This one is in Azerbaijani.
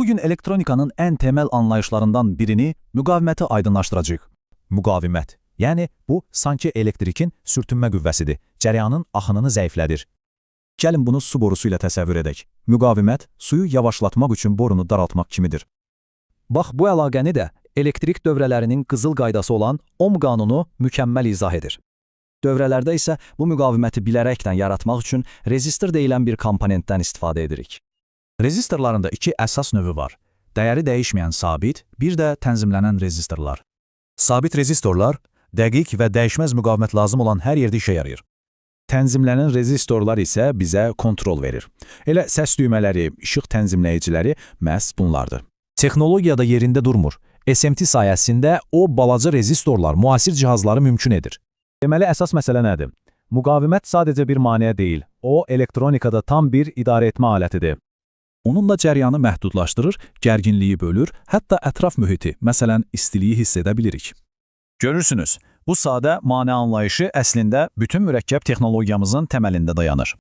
Bugün elektronikanın ən temel anlayışlarından birini, müqaviməti aydınlaşdıracağıq. Müqavimət, yəni bu sanki elektrikin sürtünmə qüvvəsidir, cəryanın axınını zəiflədir. Gəlin bunu su borusu ilə təsəvvür edək. Müqavimət suyu yavaşlatmaq üçün borunu daraltmaq kimidir. Bax, bu əlaqəni də elektrik dövrələrinin qızıl qaydası olan Ohm qanunu mükəmməl izah edir. Dövrələrdə isə bu müqaviməti bilərəkdən yaratmaq üçün rezistor deyilən bir komponentdən istifadə edirik. Rezistorlarında iki əsas növü var. Dəyəri dəyişməyən sabit, bir də tənzimlənən rezistorlar. Sabit rezistorlar, dəqiq və dəyişməz müqavimət lazım olan hər yerdə işə yarayır. Tənzimlənən rezistorlar isə bizə kontrol verir. Elə səs düymələri, işıq tənzimləyiciləri məhz bunlardır. Texnologiyada yerində durmur. SMT sayəsində o balaca rezistorlar müasir cihazları mümkün edir. Deməli, əsas məsələ nədir? Müqavimət sadəcə bir maneə deyil, o elektronikada tam bir idarə etmə alətidir. Onunla cəryanı məhdudlaşdırır, gərginliyi bölür, hətta ətraf mühiti, məsələn, istiliyi hiss edə bilirik. Görürsünüz, bu sadə maneə anlayışı əslində bütün mürəkkəb texnologiyamızın təməlində dayanır.